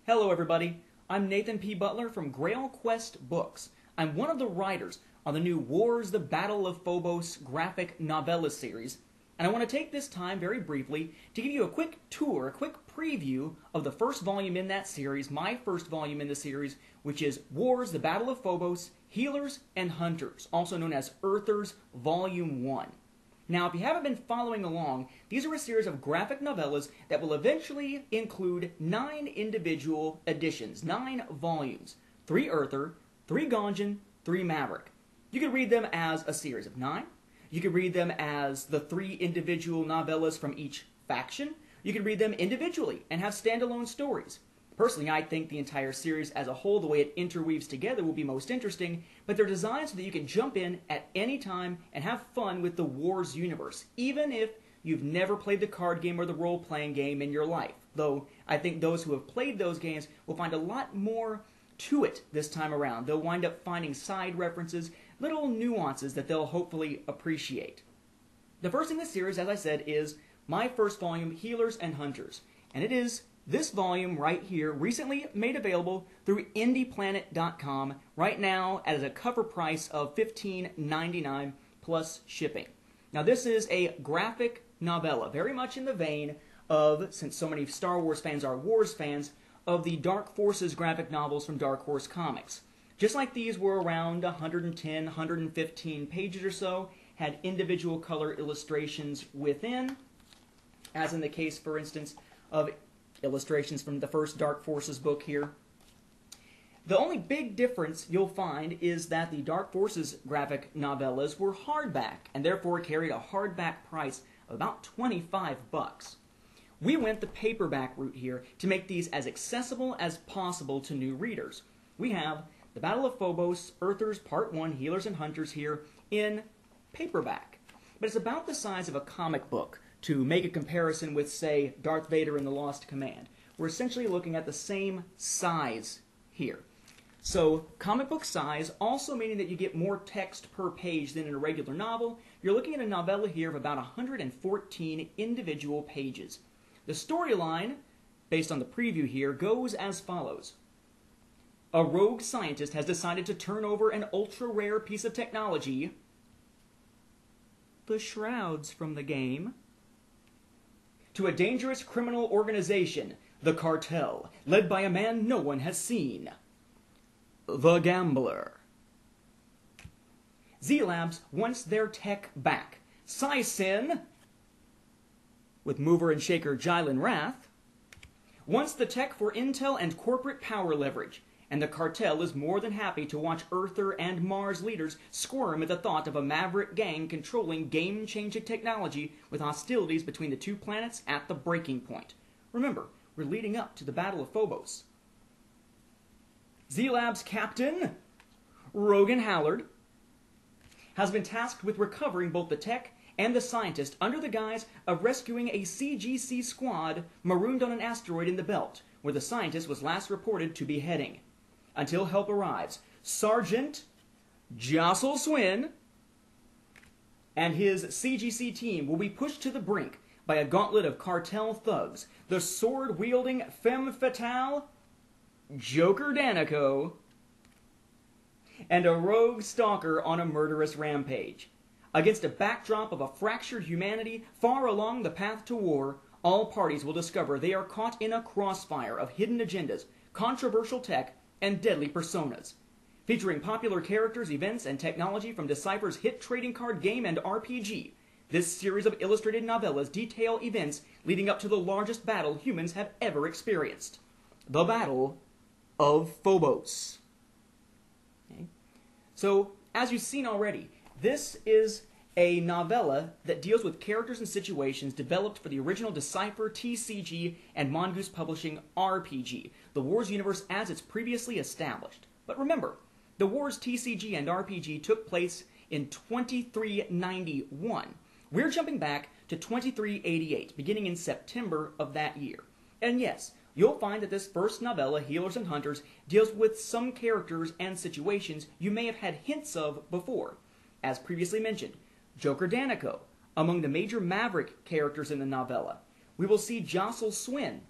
Hello everybody, I'm Nathan P. Butler from Grail Quest Books. I'm one of the writers on the new Wars, the Battle of Phobos graphic novella series, and I want to take this time very briefly to give you a quick tour, a quick preview of the first volume in that series, my first volume in the series, which is Wars, the Battle of Phobos, Healers and Hunters, also known as Earthers Volume 1. Now, if you haven't been following along, these are a series of graphic novellas that will eventually include 9 individual editions, 9 volumes, 3 Earther, 3 Gonjan, 3 Maverick. You could read them as a series of 9. You could read them as the 3 individual novellas from each faction. You could read them individually and have standalone stories. Personally, I think the entire series as a whole, the way it interweaves together, will be most interesting, but they're designed so that you can jump in at any time and have fun with the Wars universe, even if you've never played the card game or the role-playing game in your life. Though, I think those who have played those games will find a lot more to it this time around. They'll wind up finding side references, little nuances that they'll hopefully appreciate. The first in this series, as I said, is my first volume, Healers and Hunters, and it is this volume right here, recently made available through indieplanet.com, right now at a cover price of $15.99 plus shipping. Now this is a graphic novella, very much in the vein of, since so many Star Wars fans are Wars fans, of the Dark Forces graphic novels from Dark Horse Comics. Just like these were around 110, 115 pages or so, had individual color illustrations within, as in the case, for instance, of illustrations from the first Dark Forces book here. The only big difference you'll find is that the Dark Forces graphic novellas were hardback, and therefore carried a hardback price of about $25. We went the paperback route here to make these as accessible as possible to new readers. We have the Battle of Phobos, Earthers Part 1, Healers and Hunters here in paperback. But it's about the size of a comic book, to make a comparison with, say, Darth Vader in The Lost Command. We're essentially looking at the same size here. So, comic book size, also meaning that you get more text per page than in a regular novel. You're looking at a novella here of about 114 individual pages. The storyline, based on the preview here, goes as follows. A rogue scientist has decided to turn over an ultra-rare piece of technology, the shrouds from the game, to a dangerous criminal organization, the Cartel, led by a man no one has seen, the Gambler. Z-Labs wants their tech back. Sin, with mover and shaker Jylen Wrath, wants the tech for intel and corporate power leverage, and the Cartel is more than happy to watch Earther and Mars leaders squirm at the thought of a maverick gang controlling game-changing technology with hostilities between the two planets at the breaking point. Remember, we're leading up to the Battle of Phobos. Z-Lab's captain, Rogan Hallard, has been tasked with recovering both the tech and the scientist under the guise of rescuing a CGC squad marooned on an asteroid in the belt, where the scientist was last reported to be heading. Until help arrives, Sergeant Jossel Swin and his CGC team will be pushed to the brink by a gauntlet of cartel thugs, the sword-wielding femme fatale, Joker Danico, and a rogue stalker on a murderous rampage. Against a backdrop of a fractured humanity far along the path to war, all parties will discover they are caught in a crossfire of hidden agendas, controversial tech, and deadly personas. Featuring popular characters, events, and technology from Decipher's hit trading card game and RPG, this series of illustrated novellas detail events leading up to the largest battle humans have ever experienced, the Battle of Phobos. Okay. So, as you've seen already, this is a novella that deals with characters and situations developed for the original Decipher, TCG, and Mongoose Publishing RPG, the Wars universe as it's previously established. But remember, the Wars TCG and RPG took place in 2391. We're jumping back to 2388, beginning in September of that year. And yes, you'll find that this first novella, Healers and Hunters, deals with some characters and situations you may have had hints of before. As previously mentioned, Joker Danico, among the major Maverick characters in the novella. We will see Jossel Swin,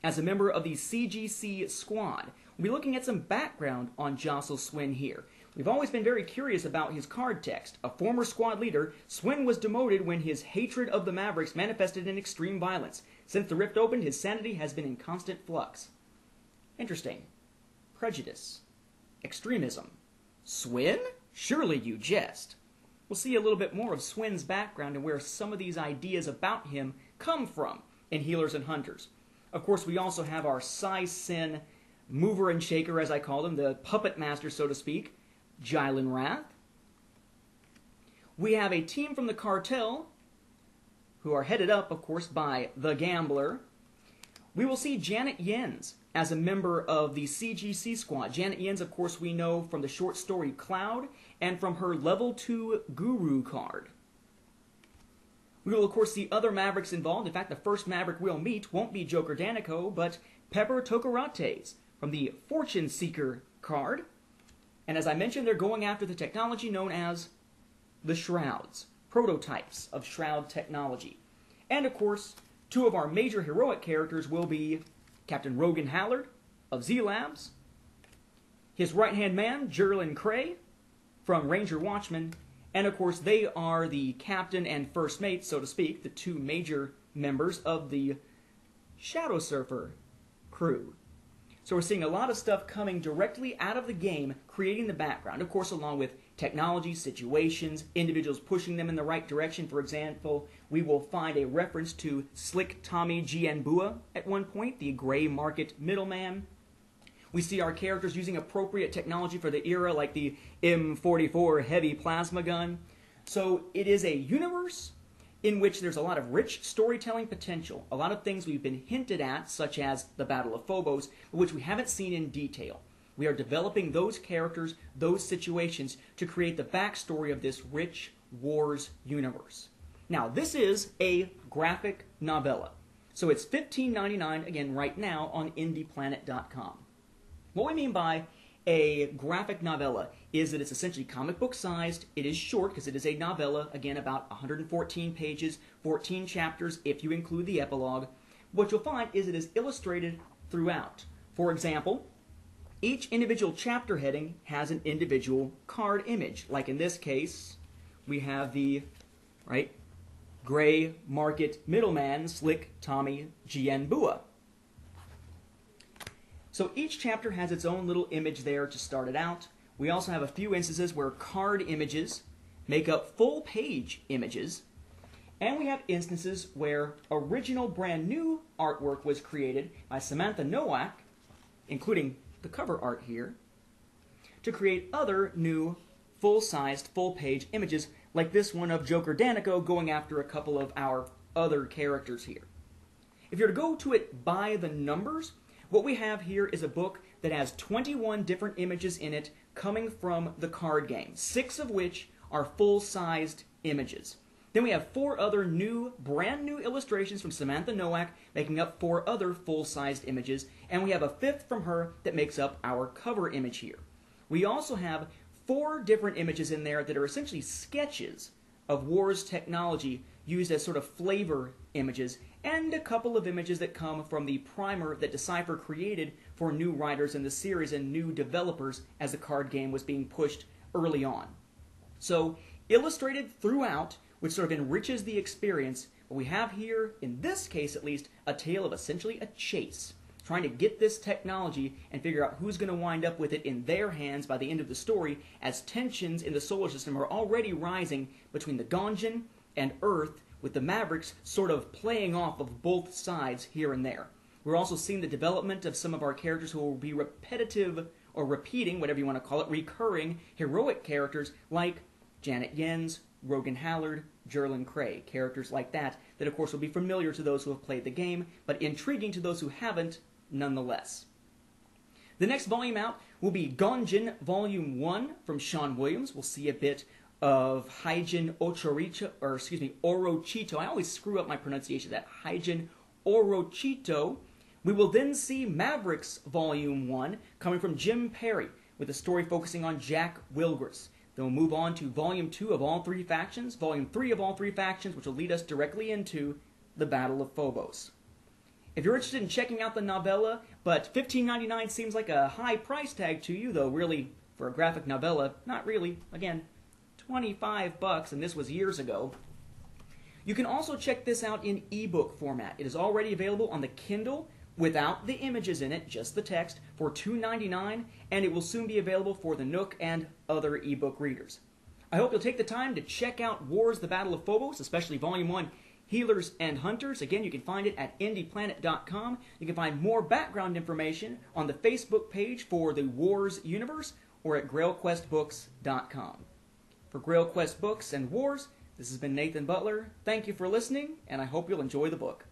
as a member of the CGC squad. We'll be looking at some background on Jostle Swin here. We've always been very curious about his card text. A former squad leader, Swin was demoted when his hatred of the Mavericks manifested in extreme violence. Since the rift opened, his sanity has been in constant flux. Interesting. Prejudice. Extremism. Swin? Surely you jest. We'll see a little bit more of Swin's background and where some of these ideas about him come from in Healers and Hunters. Of course, we also have our Sai Sin mover and shaker, as I call him, the puppet master, so to speak, Jylen Wrath. We have a team from the cartel, who are headed up, of course, by the Gambler. We will see Janet Yens as a member of the CGC squad. Janet Yens, of course, we know from the short story Cloud and from her level 2 Guru card. We will, of course, see other Mavericks involved. In fact, the first Maverick we'll meet won't be Joker Danico, but Pepper Tokarates from the Fortune Seeker card. And as I mentioned, they're going after the technology known as the Shrouds, prototypes of Shroud technology. And, of course, two of our major heroic characters will be Captain Rogan Hallard of Z-Labs, his right-hand man, Jerlin Cray, from Ranger Watchmen, and of course they are the captain and first mate, so to speak, the two major members of the Shadow Surfer crew. So we're seeing a lot of stuff coming directly out of the game, creating the background, of course along with technology, situations, individuals pushing them in the right direction. For example, we will find a reference to Slick Tommy Gianbua at one point, the gray market middleman. We see our characters using appropriate technology for the era, like the M44 heavy plasma gun. So it is a universe in which there's a lot of rich storytelling potential, a lot of things we've been hinted at, such as the Battle of Phobos, but which we haven't seen in detail. We are developing those characters, those situations, to create the backstory of this rich Wars universe. Now, this is a graphic novella. So it's $15.99, again, right now on IndiePlanet.com. What we mean by a graphic novella is that it's essentially comic book sized. It is short because it is a novella, again, about 114 pages, 14 chapters if you include the epilogue. What you'll find is it is illustrated throughout. For example, each individual chapter heading has an individual card image. Like in this case, we have the gray market middleman, Slick Tommy Gianbua. So each chapter has its own little image there to start it out. We also have a few instances where card images make up full page images. And we have instances where original brand new artwork was created by Samantha Nowak, including the cover art here, to create other new full-sized, full-page images like this one of Joker Danico going after a couple of our other characters here. If you're to go to it by the numbers, what we have here is a book that has 21 different images in it coming from the card game, 6 of which are full-sized images. Then we have 4 other brand new illustrations from Samantha Nowak, making up 4 other full-sized images, and we have a 5th from her that makes up our cover image here. We also have 4 different images in there that are essentially sketches of Wars technology used as sort of flavor images, and a couple of images that come from the primer that Decipher created for new writers in the series and new developers as the card game was being pushed early on. So, illustrated throughout, which sort of enriches the experience, what we have here, in this case at least, a tale of essentially a chase, trying to get this technology and figure out who's going to wind up with it in their hands by the end of the story, as tensions in the solar system are already rising between the Gonjan and Earth, with the Mavericks sort of playing off of both sides here and there. We're also seeing the development of some of our characters who will be repetitive, or repeating, whatever you want to call it, recurring heroic characters like Janet Yens, Rogan Hallard, Jerlin Cray, characters like that of course will be familiar to those who have played the game, but intriguing to those who haven't nonetheless. The next volume out will be Gonjan Volume 1 from Sean Williams. We'll see a bit of Hyjin Orochito. I always screw up my pronunciation of that. Hyjin Orochito. We will then see Mavericks Volume 1 coming from Jim Perry with a story focusing on Jack Wilgris. Then we'll move on to Volume 2 of all 3 factions, Volume 3 of all 3 factions, which will lead us directly into the Battle of Phobos. If you're interested in checking out the novella, but $15.99 seems like a high price tag to you, though really, for a graphic novella, not really. Again, $25, and this was years ago. You can also check this out in ebook format. It is already available on the Kindle without the images in it, just the text, for $2.99, and it will soon be available for the Nook and other ebook readers. I hope you'll take the time to check out Wars: The Battle of Phobos, especially Volume 1, Healers and Hunters. Again, you can find it at indieplanet.com. You can find more background information on the Facebook page for the Wars universe or at grailquestbooks.com. For Grail Quest Books and Wars, this has been Nathan Butler. Thank you for listening, and I hope you'll enjoy the book.